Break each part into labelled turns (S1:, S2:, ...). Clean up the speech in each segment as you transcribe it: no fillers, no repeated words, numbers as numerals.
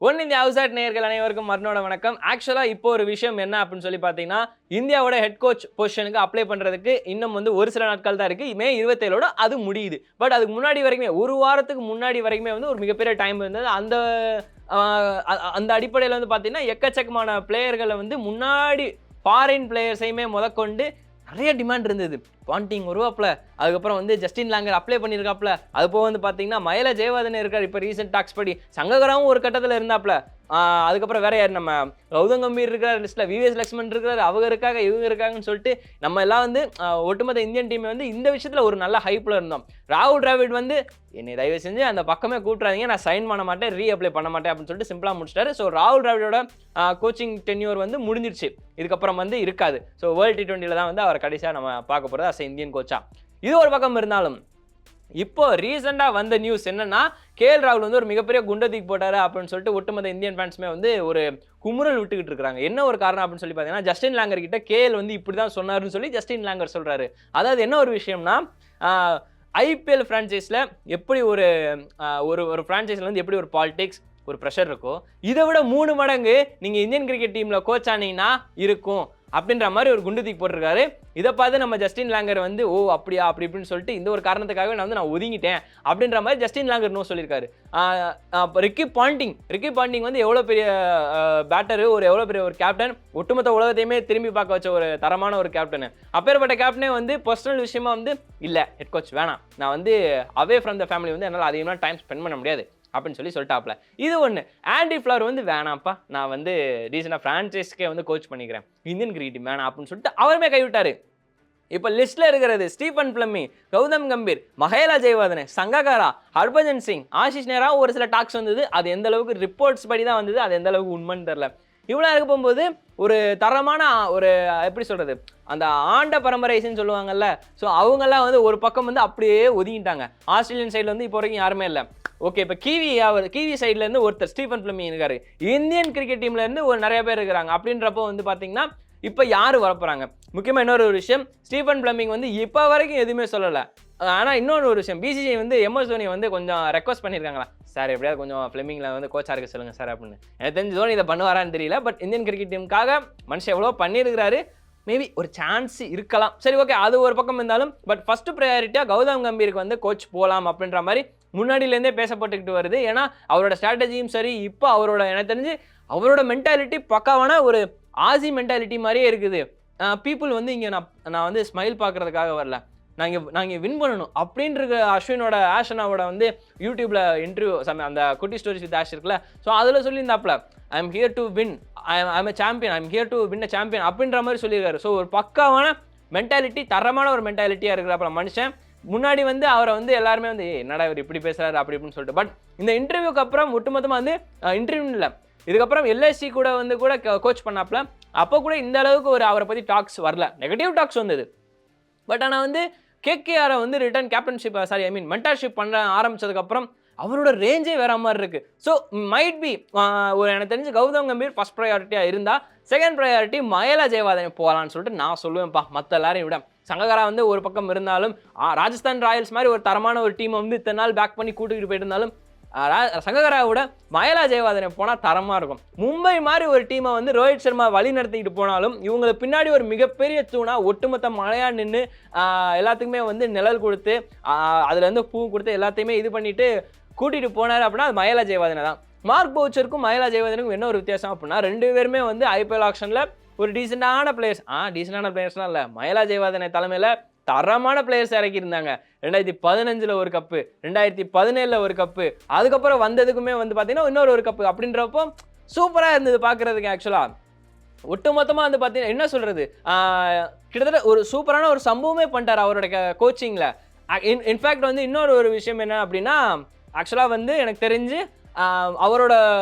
S1: One India outside நேயர்கள் அனைவருக்கும் மறுநாள் வணக்கம். ஆக்சுவலா இப்போ ஒரு விஷயம் என்ன அப்படின்னு சொல்லி பார்த்தீங்கன்னா, இந்தியாவோட ஹெட் கோச் பொசிஷனுக்கு அப்ளை பண்றதுக்கு இன்னும் வந்து ஒரு சில நாட்கள் தான் இருக்கு. மே 27ஓட அது முடியுது. பட் அதுக்கு முன்னாடி வரைக்குமே ஒரு வாரத்துக்கு முன்னாடி வரைக்குமே வந்து ஒரு மிகப்பெரிய டைம் இருந்தது. அ அந்த அடிப்படையில வந்து பார்த்தீங்கன்னா, எக்கச்சக்கமான பிளேயர்கள வந்து முன்னாடி ஃபாரின் பிளேயர்ஸையுமே முதற்கொண்டு நெறைய டிமாண்ட் இருந்தது. பாண்டிங் வருவாப்ல. அதுக்கப்புறம் வந்து ஜஸ்டின் லாங்கர் அப்ளை பண்ணியிருக்காப்ல. அது போக வந்து பார்த்தீங்கன்னா, மயில ஜெயவர்தன இருக்காரு. இப்ப ரீசென்ட் டாக்ஸ் படி. சங்ககராவும் ஒரு கட்டத்துல இருந்தாப்ல. அதுக்கப்புறம் வேற யாரு நம்ம கௌதம் கம்பீர் இருக்கிறார் லிஸ்ட்ல. விவிஎஸ் லக்ஷ்மன் இருக்கிறாரு. அவங்க இருக்காங்க, இவங்க இருக்காங்கன்னு சொல்லிட்டு நம்ம எல்லாம் வந்து ஒட்டுமொத்த இந்தியன் டீம் வந்து இந்த விஷயத்துல ஒரு நல்ல ஹைப்ல இருந்தோம். ராகுல் டிராவிட் வந்து என்னை தயவு செஞ்சு அந்த பக்கமே கூப்பிட்றாதீங்க, நான் சைன் பண்ண மாட்டேன், அப்ளை பண்ண மாட்டேன் அப்படின்னு சொல்லிட்டு சிம்பிளா முடிச்சிட்டாரு. ஸோ ராகுல் டிராவிடோட கோச்சிங் டென்யூர் வந்து முடிஞ்சிருச்சு. இதுக்கப்புறம் வந்து இருக்காது. ஸோ வேர்ல்டு T20 தான் வந்து அவர் கடைசியா நம்ம பார்க்க போறது அஸ் இந்தியன் கோச்சா. இது ஒரு பக்கம் இருந்தாலும் இப்போ ரீசெண்டா வந்த நியூஸ் என்னன்னா, கேஎல் ராகுல் வந்து ஒரு மிகப்பெரிய குண்ட தூக்கி போட்டாரு அப்படின்னு சொல்லிட்டு ஒட்டுமொத்த இந்தியன் ஃபேன்ஸ்மே வந்து ஒரு குமுறல் விட்டுக்கிட்டு இருக்காங்க. என்ன ஒரு காரணம் அப்படின்னு சொல்லி பார்த்தீங்கன்னா, ஜஸ்டின் லாங்கர் கிட்ட கேஎல் வந்து இப்படிதான் சொன்னாருன்னு சொல்லி ஜஸ்டின் லாங்கர் சொல்றாரு. அதாவது என்ன ஒரு விஷயம்னா, ஐபிஎல் பிரான்ச்சைஸ்ல எப்படி ஒரு ஒரு பிரான்ச்சைஸ்ல வந்து எப்படி ஒரு பாலிடிக்ஸ் ஒரு ப்ரெஷர் இருக்கோ, இதை விட 3 மடங்கு நீங்க இந்தியன் கிரிக்கெட் டீம்ல கோச் ஆனீங்கன்னா இருக்கும் அப்படின்ற மாதிரி ஒரு குண்டு தூக்கி போட்டிருக்காரு. இதை பார்த்து நம்ம ஜஸ்டின் லாங்கர் வந்து ஓ அப்படியா அப்படி இப்படின்னு சொல்லிட்டு இந்த ஒரு காரணத்துக்காகவே நான் ஒதுங்கிட்டேன் அப்படின்ற மாதிரி ஜஸ்டின் லாங்கர் நோ சொல்லியிருக்காரு. ரிக்கி பாண்டிங் வந்து எவ்வளோ பெரிய பேட்டரு, எவ்வளோ பெரிய ஒரு கேப்டன், ஒட்டுமொத்த உலகத்தையுமே திரும்பி பார்க்க வச்ச ஒரு தரமான ஒரு கேப்டன். அப்பேற்பட்ட கேப்டனே வந்து பர்சனல் விஷயமா வந்து இல்லை ஹெட் கோச் வேணாம், நான் வந்து அவே ஃப்ரம் த ஃபேமிலி வந்து என்னால் அதிகமாக டைம் ஸ்பெண்ட் பண்ண முடியாது அப்படின்னு சொல்லிட்டாப்ல. இது ஒன்று. ஆண்டி ஃப்ளவர் வந்து வேணாம்ப்பா, நான் வந்து ரீசெண்டாக ஃப்ரான்ச்சைஸ்க்கே வந்து கோச் பண்ணிக்கிறேன், இந்தியன் கிரிக்கெட் டீம் வேணாம் அப்படின்னு சொல்லிட்டு அவருமே கைவிட்டாரு. இப்போ லிஸ்ட்ல இருக்கிறது ஸ்டீஃபன் பிளமிங், கௌதம் கம்பீர், மஹேலா ஜெயவர்தன, சங்ககாரா, ஹர்பஜன் சிங், ஆஷிஷ் நேரா ஒரு சில டாக்ஸ் வந்தது. அது எந்த அளவுக்கு ரிப்போர்ட்ஸ் படி தான் வந்தது, அது எந்த அளவுக்கு உண்மைன்னு தெரியல. இவ்வளோ இருக்க போகும்போது ஒரு தரமான ஒரு எப்படி சொல்றது, அந்த ஆண்ட பரம்பரைஸ்ன்னு சொல்லுவாங்கல்ல, ஸோ அவங்கெல்லாம் வந்து ஒரு பக்கம் வந்து அப்படியே ஒதுங்கிட்டாங்க. ஆஸ்திரேலியன் சைடில் வந்து இப்போ வரைக்கும் யாருமே இல்லை. ஓகே, இப்போ கிவி சைட்ல இருந்து ஒருத்தர் ஸ்டீஃபன் பிளமிங் இருக்காரு. இந்தியன் கிரிக்கெட் டீம்ல இருந்து ஒரு நிறைய பேர் இருக்கிறாங்க. அப்படின்றப்போ வந்து பார்த்தீங்கன்னா இப்போ யார் வரப்போறாங்க? முக்கியமாக இன்னொரு ஒரு விஷயம், ஸ்டீஃபன் பிளமிங் வந்து இப்போ வரைக்கும் எதுவுமே சொல்லலை. ஆனால் இன்னொரு ஒரு விஷயம், பிசிசிஐ வந்து எம்எஸ் தோனி வந்து கொஞ்சம் ரெக்வஸ்ட் பண்ணியிருக்காங்களா, சார் எப்படியாவது கொஞ்சம் ஃபிளமிங்கில் வந்து கோச்சாக இருக்க சொல்லுங்க சார் அப்படின்னு. எனக்கு தெரிஞ்சு தோனி இதை பண்ணுவாரான்னு தெரியல. பட் இந்தியன் கிரிக்கெட் டீமுக்காக மனுஷன் எவ்வளோ பண்ணியிருக்கிறாரு, மேபி ஒரு சான்ஸ் இருக்கலாம். சரி ஓகே, அது ஒரு பக்கம் இருந்தாலும் பட் ஃபர்ஸ்ட் ப்ரையாரிட்டியாக கௌதம் கம்பீருக்கு வந்து கோச் போகலாம் அப்படின்ற மாதிரி முன்னாடியிலேருந்தே பேசப்பட்டுக்கிட்டு வருது. ஏன்னா அவரோட ஸ்ட்ராட்டஜியும் சரி, இப்போ அவரோட எனக்கு தெரிஞ்சு அவரோட மென்டாலிட்டி பக்காவான ஒரு ஆசி மென்டாலிட்டி மாதிரியே இருக்குது. பீப்புள் வந்து இங்கே நான் வந்து ஸ்மைல் பார்க்கறதுக்காக வரல, நாங்கள் வின் பண்ணணும் அப்படின்ற அஸ்வினோட ஆஷனாவோட வந்து யூடியூப்ல இன்டர்வியூ அந்த குட்டி ஸ்டோரிஸ் வித் ஆஷ் இருக்குல்ல, ஸோ அதில் சொல்லியிருந்தாப்ல I am here to win, I am champion, I am here to win a champion அப்படின்ற மாதிரி சொல்லியிருக்காரு. ஸோ ஒரு பக்காவான மென்டாலிட்டி, தரமான ஒரு மென்டாலிட்டியாக இருக்கிறப்ப மனுஷன். முன்னாடி வந்து அவரை வந்து எல்லாருமே வந்து என்னடா இவர் இப்படி பேசுறாரு அப்படி இப்படின்னு சொல்லிட்டு, பட் இந்த இன்டர்வியூக்கு அப்புறம் ஒட்டுமொத்தமாக வந்து இன்டர்வியூ இல்லை, இதுக்கப்புறம் எல்ஐசி கூட வந்து கோச் பண்ணாப்ல, அப்போ கூட இந்த அளவுக்கு ஒரு அவரை பற்றி டாக்ஸ் வரல, நெகட்டிவ் டாக்ஸ் வந்தது. பட் ஆனால் வந்து கேகேஆரை வந்து ரிட்டர்ன் கேப்டன்ஷிப் மென்டார்ஷிப் பண்ண ஆரம்பிச்சதுக்கப்புறம் அவரோட ரேஞ்சே வேற மாதிரி இருக்கு. ஸோ மைட் பி ஒரு எனக்கு தெரிஞ்சு கௌதம் கம்பீர் ஃபர்ஸ்ட் ப்ரையாரிட்டியாக இருந்தால் செகண்ட் ப்ரையாரிட்டி மஹேலா ஜெயவர்தன போகலான்னு சொல்லிட்டு நான் சொல்லுவேன்ப்பா. மற்ற எல்லாரையும் விட சங்ககாரா வந்து ஒரு பக்கம் இருந்தாலும், ராஜஸ்தான் ராயல்ஸ் மாதிரி ஒரு தரமான ஒரு டீமை வந்து இத்தனை நாள் பேக் பண்ணி கூட்டிகிட்டு போயிட்டு இருந்தாலும், சங்ககாராவோட மஹேலா ஜெயவர்தன போனால் தரமாக இருக்கும். மும்பை மாதிரி ஒரு டீமை வந்து ரோஹித் சர்மா வழி நடத்திக்கிட்டு போனாலும் இவங்களுக்கு பின்னாடி ஒரு மிகப்பெரிய தூணா ஒட்டுமொத்த மழையா நின்று எல்லாத்துக்குமே வந்து நிழல் கொடுத்து அதுலேருந்து பூ கொடுத்து எல்லாத்தையுமே இது பண்ணிட்டு கூட்டிகிட்டு போனார் அப்படின்னா அது மஹேலா ஜெயவர்தன தான். மார்க் பவுச்சருக்கும் மஹேலா ஜெயவர்தனுக்கும் என்ன ஒரு வித்தியாசம் அப்படின்னா, 2 பேருமே வந்து ஐபிஎல் ஆக்ஷனில் ஒரு டீசெண்டான பிளேயர்ஸ்லாம் இல்லை, மஹேலா ஜெயவர்தன தலைமையில் தரமான பிளேயர்ஸ் இறக்கியிருந்தாங்க. 2015 ஒரு கப்பு, 2017 ஒரு கப்பு, அதுக்கப்புறம் வந்ததுக்குமே வந்து பார்த்தீங்கன்னா இன்னொரு ஒரு கப்பு அப்படின்றப்போ சூப்பராக இருந்தது பார்க்குறதுக்கு. ஆக்சுவலாக ஒட்டுமொத்தமாக வந்து பார்த்தீங்கன்னா என்ன சொல்கிறது, கிட்டத்தட்ட ஒரு சூப்பரான ஒரு சம்பவமே பண்ணிட்டார் அவரோட கோச்சிங்கில். இன்ஃபேக்ட் வந்து இன்னொரு ஒரு விஷயம் என்ன அப்படின்னா, ஆக்சுவலாக வந்து எனக்கு தெரிஞ்சு அவரோட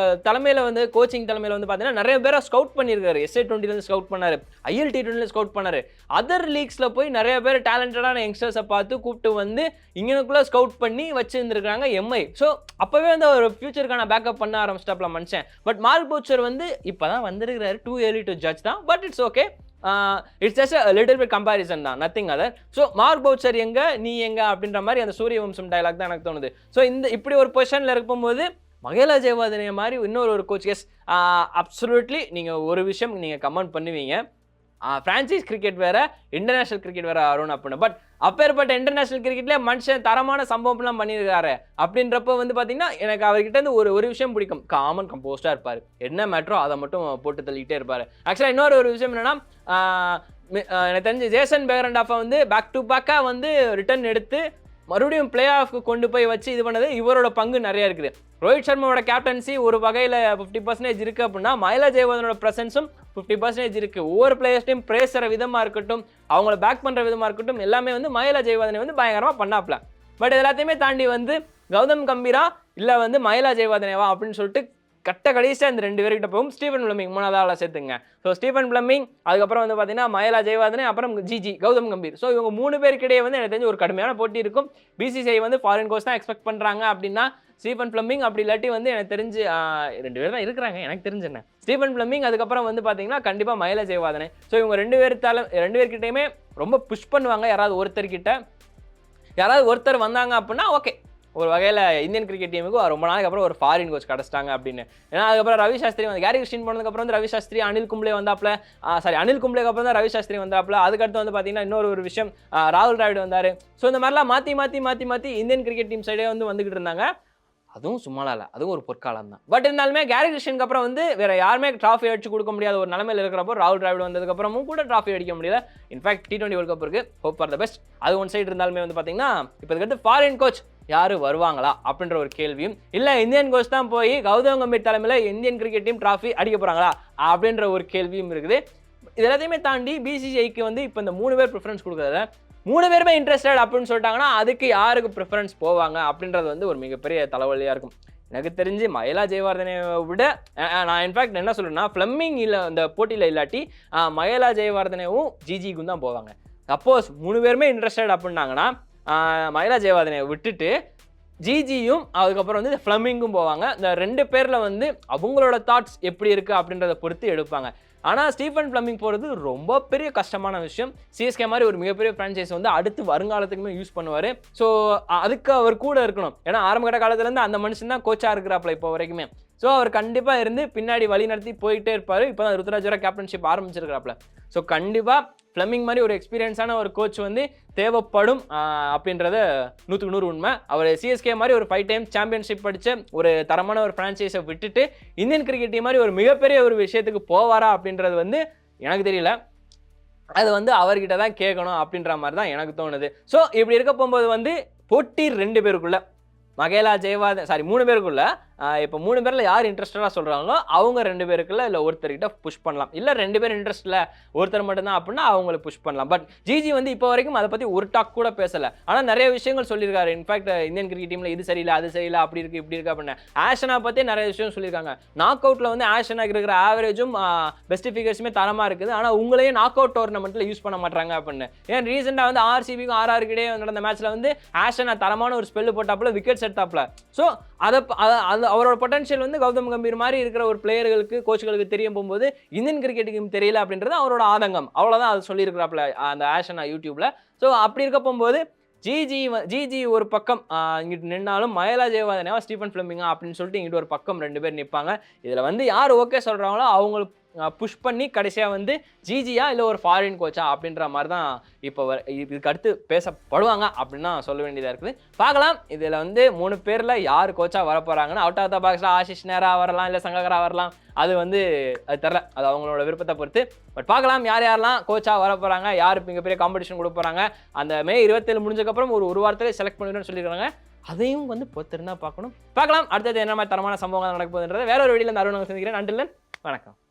S1: தலைமையில் வந்து கோச்சிங் தலைமையில் வந்து பார்த்தீங்கன்னா நிறைய பேரை ஸ்கவுட் பண்ணியிருக்காரு. SA20 ஸ்கவுட் பண்ணார், ILT20 ஸ்கவுட் பண்ணார், அதர் லீக்ஸில் போய் நிறைய பேர் டேலண்டடான யங்ஸ்டர்ஸை பார்த்து கூப்பிட்டு வந்து இங்கனுக்குள்ளே ஸ்கவுட் பண்ணி வச்சுருந்துருக்காங்க எம்ஐ. ஸோ அப்போவே வந்து ஒரு ஃபியூச்சருக்கான பேக்கப் பண்ண ஆரம்பிச்சிட்டாப்ல மனுஷன். பட் மார்க் பவுச்சர் வந்து இப்போ தான் வந்திருக்கிறாரு, டூ ஏர்லி டு ஜட்ஜ் தான், but it's okay. It's just a little bit comparison தான், nothing other. So mark Boucher எங்க நீ எங்க அப்படின்ற மாதிரி அந்த சூரிய வம்சம் டயலாக் தான் எனக்கு தோணுது. ஸோ இப்படி ஒரு பொசிஷனில் இருக்கும்போது மகேலா ஜெயவர்தனே மாதிரி இன்னொரு ஒரு கோச். எஸ், அப்சல்யூட்லி நீங்கள் ஒரு விஷயம் நீங்கள் கமெண்ட் பண்ணுவீங்க, ஃப்ரான்ச்சைஸ் கிரிக்கெட் வேற, இன்டர்நேஷனல் கிரிக்கெட் வேற அருண் அப்படின்னு. பட் அப்பேற்பட்ட இன்டர்நேஷனல் கிரிக்கெட்லேயே மனுஷன் தரமான சம்பவம்லாம் பண்ணியிருக்காரு அப்படின்றப்ப வந்து பார்த்தீங்கன்னா எனக்கு அவர்கிட்ட இருந்து ஒரு விஷயம் பிடிக்கும். காமன் கம்போஸ்டாக இருப்பார், என்ன மேட்ரோ அதை மட்டும் போட்டு தள்ளிக்கிட்டே இருப்பார். ஆக்சுவலாக இன்னொரு விஷயம் என்னன்னா, எனக்கு தெரிஞ்சு ஜேசன் பெஹரண்டாஃபை வந்து பேக் டு பேக்காக வந்து ரிட்டர்ன் எடுத்து மறுபடியும் பிளே ஆஃப்க்கு கொண்டு போய் வச்சு இது பண்ணது இவரோட பங்கு நிறைய இருக்குது. ரோஹித் சர்மாவோட கேப்டன்சி ஒரு வகையில் 50% இருக்குது அப்படின்னா, மகேலா ஜெயவர்தனோட ப்ரெசன்ஸும் 50% இருக்குது. ஒவ்வொரு பிளேயர்ஸ்டையும் பேசுகிற விதமாக இருக்கட்டும், அவங்கள பேக் பண்ணுற விதமாக இருக்கட்டும், எல்லாமே வந்து மகேலா ஜெயவர்தனை வந்து பயங்கரமாக பண்ணாப்ல. பட் இது எல்லாத்தையுமே தாண்டி வந்து கௌதம் கம்பீரா இல்லை வந்து மகேலா ஜெயவர்தனேவா அப்படின்னு சொல்லிட்டு கடைசியாக இந்த 2 பேர்கிட்ட போகும். ஸ்டீஃபன் பிளமிங் 3வது ஆளாக சேர்த்துங்க. ஸோ ஸ்டீஃபன் பிளமிங், அதுக்கப்புறம் வந்து பார்த்தீங்கன்னா மகேலா ஜெயவர்தனே, அப்புறம் ஜிஜி கௌதம் கம்பீர். ஸோ இவங்க 3 பேருக்கிடையே வந்து எனக்கு தெரிஞ்சு ஒரு கடுமையான போட்டி இருக்கும். பிசிசிஐ வந்து ஃபாரின் கோச் தான் எக்ஸ்பெக்ட் பண்ணுறாங்க அப்படின்னா ஸ்டீஃபன் பிளமிங், அப்படி இல்லாட்டி வந்து எனக்கு தெரிஞ்சு 2 பேர் தான் இருக்கிறாங்க எனக்கு தெரிஞ்சு. என்ன ஸ்டீஃபன் பிளமிங், அதுக்கப்புறம் வந்து பார்த்தீங்கன்னா கண்டிப்பாக மகேலா ஜெயவர்தனே. ஸோ இவங்க 2 பேர்கிட்டையுமே ரொம்ப புஷ் பண்ணுவாங்க. யாராவது ஒருத்தர் வந்தாங்க அப்படின்னா ஓகே, ஒரு வகையில் இந்தியன் கிரிக்கெட் டீமுக்கு ரொம்ப நாளைக்கு அப்புறம் ஒரு ஃபாரின் கோச் கிடச்சிட்டாங்க அப்படின்னு. ஏன்னா அதுக்கப்புறம் ரவி சாஸ்திரி வந்து கேரி கிறிஸ்டின் போனதுக்கப்புறம் வந்து ரவி சாஸ்திரி, அனில் கும்ப்ளே வந்தாப்புல. அனில் கும்ப்ளேக்கு அப்புறம் தான் ரவி சாஸ்திரி வந்தாப்புல. அதுக்கடுத்து வந்து பார்த்தீங்கன்னா இன்னொரு விஷயம், ராகுல் டிராவிட் வந்தார். ஸோ இந்த மாதிரிலாம் மாற்றி இந்தியன் கிரிக்கெட் டீம் சைடே வந்துக்கிட்டு இருந்தாங்க. அதுவும் சும்மாலாம் இல்லை, அதுவும் ஒரு பொற்காலம் தான். பட் இருந்தாலுமே கேரி கிறிஸ்டினுக்கு அப்புறம் வந்து வேற யாருமே டிராஃபி அடிச்சு கொடுக்க முடியாத ஒரு நிலைமையில் இருக்கிறப்போ ராகுல் டிராவிட் வந்ததுக்கப்புறமும் கூட டிராஃபி அடிக்க முடியல. இன்ஃபேக்ட் T20 வேர்ல்ட் கப் இருக்கு, ஹோப் ஃபார் த பெஸ்ட். அது ஒன் சைடு இருந்தாலுமே வந்து பார்த்தீங்கன்னா இப்போ இதுக்கடுத்து ஃபாரின் கோச் யாரு வருவாங்களா அப்படின்ற ஒரு கேள்வியும், இல்லை இந்தியன் கோச் தான் போய் கௌதம் கம்பீர் தலைமையில் இந்தியன் கிரிக்கெட் டீம் டிராஃபி அடிக்க போகிறாங்களா அப்படின்ற ஒரு கேள்வியும் இருக்குது. இது எல்லாத்தையுமே தாண்டி பிசிசிஐக்கு வந்து இப்போ இந்த 3 பேர் ப்ரிஃபரன்ஸ் கொடுக்குறத 3 பேருமே இன்ட்ரெஸ்டட் அப்படின்னு சொல்லிட்டாங்கன்னா அதுக்கு யாருக்கு ப்ரிஃபரன்ஸ் போவாங்க அப்படின்றது வந்து ஒரு மிகப்பெரிய தலைவலியாக இருக்கும். எனக்கு தெரிஞ்சு மகேலா ஜெயவர்தனை விட நான் இன்ஃபேக்ட் என்ன சொல்கிறேன்னா, ஃப்ளெமிங் இல்லை அந்த போட்டியில் இல்லாட்டி மகேலா ஜெயவர்தனேவும் ஜிஜிக்கும் தான் போவாங்க. சப்போஸ் 3 பேருமே இன்ட்ரெஸ்டட் அப்படின்னாங்கன்னா மகேலா ஜெயவர்தனை விட்டுட்டு ஜிஜியும் அதுக்கப்புறம் வந்து ஃப்ளெமிங்கும் போவாங்க. இந்த 2 பேரில் வந்து அவங்களோட தாட்ஸ் எப்படி இருக்குது அப்படின்றத பொறுத்து எடுப்பாங்க. ஆனால் ஸ்டீஃபன் பிளமிங் போகிறது ரொம்ப பெரிய கஷ்டமான விஷயம். சிஎஸ்கே மாதிரி ஒரு மிகப்பெரிய ஃப்ரான்ச்சைஸ் வந்து அடுத்து வருங்காலத்துக்குமே யூஸ் பண்ணுவார். ஸோ அதுக்கு அவர் கூட இருக்கணும். ஏன்னா ஆரம்பகட்ட காலத்துலேருந்து அந்த மனுஷன் தான் கோச்சாக இருக்கிறாப்புல இப்போ வரைக்குமே. ஸோ அவர் கண்டிப்பாக இருந்து பின்னாடி வழி நடத்தி போயிட்டே இருப்பார். இப்போ தான் ருத்ராஜோட கேப்டன்ஷிப் ஆரம்பிச்சிருக்கிறாப்புல. ஸோ கண்டிப்பாக ஃப்ளெமிங் மாதிரி ஒரு எக்ஸ்பீரியன்ஸான ஒரு கோச் வந்து தேவைப்படும் அப்படின்றத 100க்கு 100 உண்மை. அவர் சிஎஸ்கே மாதிரி ஒரு 5 டைம் சாம்பியன்ஷிப் படித்த ஒரு தரமான ஒரு ஃப்ரான்ச்சைஸை விட்டுட்டு இந்தியன் கிரிக்கெட் டீம் மாதிரி ஒரு மிகப்பெரிய ஒரு விஷயத்துக்கு போவாரா அப்படின்றது வந்து எனக்கு தெரியல. அது வந்து அவர்கிட்ட தான் கேட்கணும் அப்படின்ற மாதிரி தான் எனக்கு தோணுது. ஸோ இப்படி இருக்க போகும்போது வந்து போட்டி 2 பேருக்குள்ள மகேலா ஜெயவர்தனே 3 பேருக்குள்ள இப்போ 3 பேரில் யார் இன்ட்ரெஸ்டடாக சொல்கிறாங்களோ அவங்க 2 பேருக்குள்ள இல்லை ஒருத்தர்கிட்ட புஷ் பண்ணலாம். இல்லை 2 பேர் இன்ட்ரெஸ்ட் இல்லை ஒருத்தர் மட்டும்தான் அப்படின்னா அவங்களை புஷ் பண்ணலாம். பட் ஜிஜி வந்து இப்போ வரைக்கும் அதை பற்றி ஒரு டாக் கூட பேசலை. ஆனால் நிறைய விஷயங்கள் சொல்லியிருக்காரு. இன்ஃபேக்ட் இந்தியன் கிரிக்கெட் டீமில் இது சரியில்லை அது சரியில்லை அப்படி இருக்குது இப்படி இருக்குது அப்படின்னு ஆஷனா பற்றி நிறைய விஷயம் சொல்லியிருக்காங்க. நாக் அவுட்டில் வந்து ஆஷனாக்கு இருக்கிற ஆவரேஜும் பெஸ்ட் ஃபிகர்ஸுமே தரமாக இருக்குது. ஆனால் உங்களையும் நாக் அவுட் டோர்னமெண்ட்டில் யூஸ் பண்ண மாட்டாங்க அப்படின்னு. ஏன் ரீசெண்டாக வந்து ஆர்சிபிக்கும் RRக்கிடையே நடந்த மேட்ச்சில் வந்து ஆஷனா தரமான ஒரு ஸ்பெல்லு போட்டாப்புல விக்கெட்ஸ் எடுத்தாப்புல. ஸோ அவரோட பொட்டன்ஷியல் வந்து கௌதம் கம்பீர் மாதிரி இருக்கிற ஒரு பிளேயர்களுக்கு கோச்சுகளுக்கு தெரிய போகும்போது இந்தியன் கிரிக்கெட்டுக்கு தெரியல அப்படின்றது அவரோட ஆதங்கம். அவ்வளோதான் அது சொல்லியிருக்கிறாப்புல அந்த ஆஷனா யூடியூப்ல. ஸோ அப்படி இருக்க போகும்போது ஜிஜி ஒரு பக்கம் இங்கிட்டு நின்னாலும் மகேலா ஜெயவர்தனேவா ஸ்டீஃபன் ஃப்ளெமிங்கா அப்படின்னு சொல்லிட்டு இங்கிட்டு ஒரு பக்கம் 2 பேர் நிற்பாங்க. இதில் வந்து யார் ஓகே சொல்கிறாங்களோ அவங்களுக்கு புஷ் பண்ணி கடைசியாக வந்து ஜிஜியா இல்லை ஒரு ஃபாரின் கோச்சா அப்படின்ற மாதிரி தான் இப்போ இதுக்கு அடுத்து பேசப்படுவாங்க அப்படின்னு தான் சொல்ல வேண்டியதாக இருக்குது. பார்க்கலாம் இதில் வந்து 3 பேரில் யார் கோச்சா வர போகிறாங்கன்னு. அவுட் ஆஃப் த பாக்ஸில் ஆஷிஷ் நேரா வரலாம், இல்லை சங்ககரா வரலாம். அது வந்து அது தெரில, அது அவங்களோட விருப்பத்தை பொறுத்து. பட் பார்க்கலாம் யாரெல்லாம் கோச்சா வர போகிறாங்க, யார் மிகப்பெரிய காம்படிஷன் கொடுக்க போகிறாங்க. அந்த மே 27 முடிஞ்சக்கப்புறம் ஒரு வாரத்தில் செலக்ட் பண்ணிடுன்னு சொல்லியிருக்காங்க. அதையும் வந்து பொறுத்திருந்தா பார்க்கணும். பார்க்கலாம் அடுத்தது என்ன மாதிரி தரமான சம்பவங்கள் நடக்க போகுதுன்றதை வேற ஒரு வீடியோவில் இந்த அருண் சந்திக்கிறேன். நன்றி, வணக்கம்.